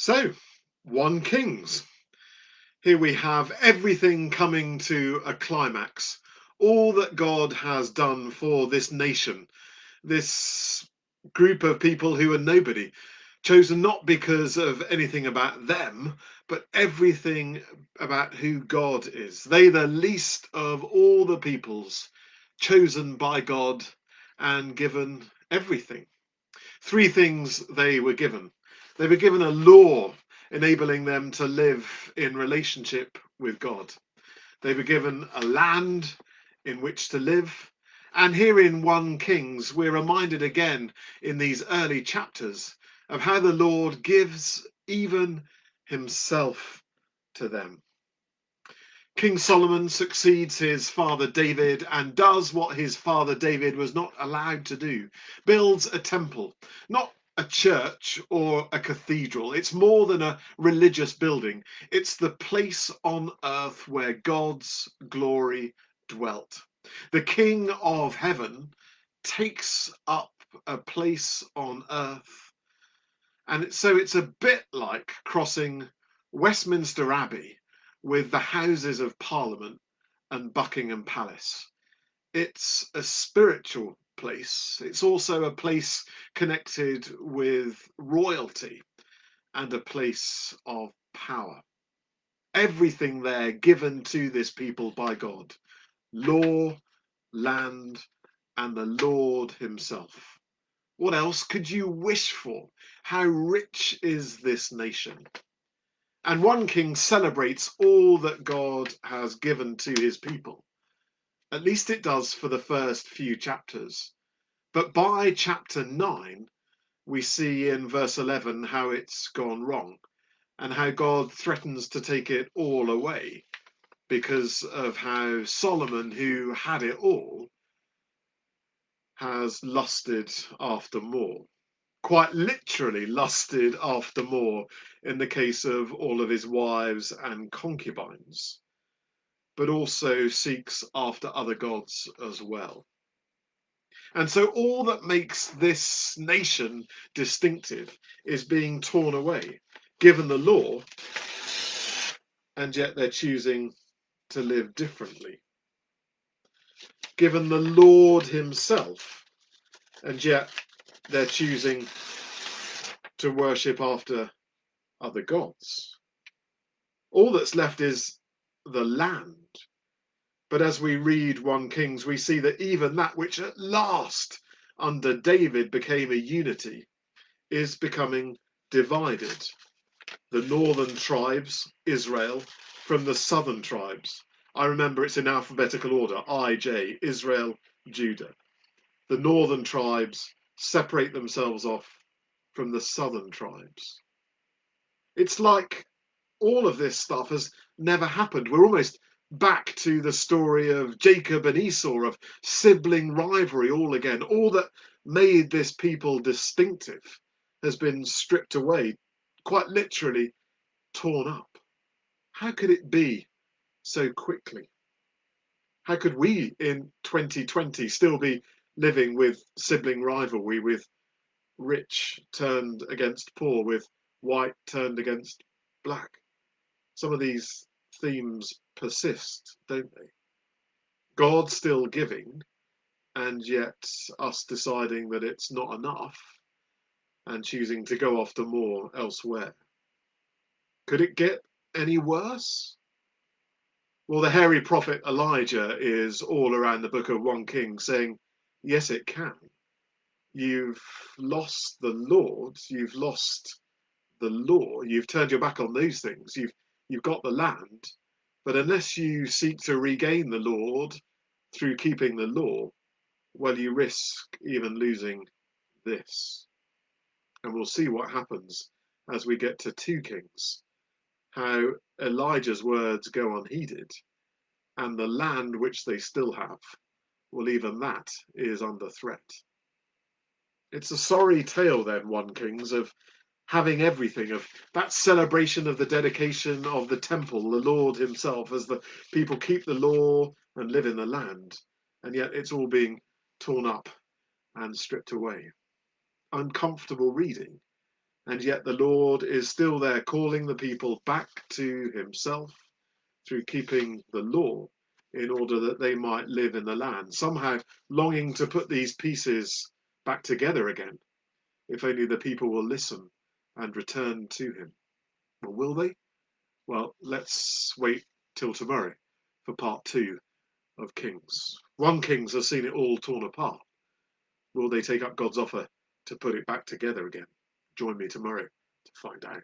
So, 1 Kings. Here we have everything coming to a climax. All that God has done for this nation, this group of people who are nobody, chosen not because of anything about them, but everything about who God is. They, the least of all the peoples, chosen by God and given everything. 3 things they were given. They were given a law enabling them to live in relationship with God. They were given a land in which to live. And here in 1 Kings, we're reminded again in these early chapters of how the Lord gives even himself to them. King Solomon succeeds his father David and does what his father David was not allowed to do, builds a temple, not a church or a cathedral. It's more than a religious building. It's the place on earth where God's glory dwelt. The King of heaven takes up a place on earth. And so it's a bit like crossing Westminster Abbey with the Houses of Parliament and Buckingham Palace. It's a spiritual place. It's also a place connected with royalty and a place of power. Everything there given to this people by God: law, land, and the Lord himself. What else could you wish for? How rich is this nation? And 1 King celebrates all that God has given to his people. At least it does for the first few chapters. But by chapter 9, we see in verse 11 how it's gone wrong and how God threatens to take it all away because of how Solomon, who had it all, has lusted after more. Quite literally lusted after more in the case of all of his wives and concubines, but also seeks after other gods as well. And so all that makes this nation distinctive is being torn away, given the law, and yet they're choosing to live differently. Given the Lord himself, and yet they're choosing to worship after other gods. All that's left is the land. But as we read 1 Kings, we see that even that which at last under David became a unity is becoming divided. The northern tribes, Israel, from the southern tribes. I remember it's in alphabetical order: I, J, Israel, Judah. The northern tribes separate themselves off from the southern tribes. It's like all of this stuff has never happened. We're almost back to the story of Jacob and Esau, of sibling rivalry all again. All that made this people distinctive has been stripped away, quite literally torn up. How could it be so quickly? How could we in 2020 still be living with sibling rivalry, with rich turned against poor, with white turned against black? Some of these themes persist, don't they? God still giving, and yet us deciding that it's not enough and choosing to go after more elsewhere. Could it get any worse? Well, the hairy prophet Elijah is all around the book of 1 King saying, yes, it can. You've lost the Lord, you've lost the law, you've turned your back on those things, you've got the land, but unless you seek to regain the Lord through keeping the law, well, you risk even losing this. And we'll see what happens as we get to 2 Kings, how Elijah's words go unheeded, and the land which they still have, well, even that is under threat. It's a sorry tale, then, 1 Kings, of having everything, of that celebration of the dedication of the temple, the Lord himself, as the people keep the law and live in the land, and yet it's all being torn up and stripped away. Uncomfortable reading, And yet the Lord is still there calling the people back to himself through keeping the law in order that they might live in the land, somehow longing to put these pieces back together again, if only the people will listen and return to him. Well, will they? Well, let's wait till tomorrow for part 2 of Kings. 1 Kings has seen it all torn apart. Will they take up God's offer to put it back together again? Join me tomorrow to find out.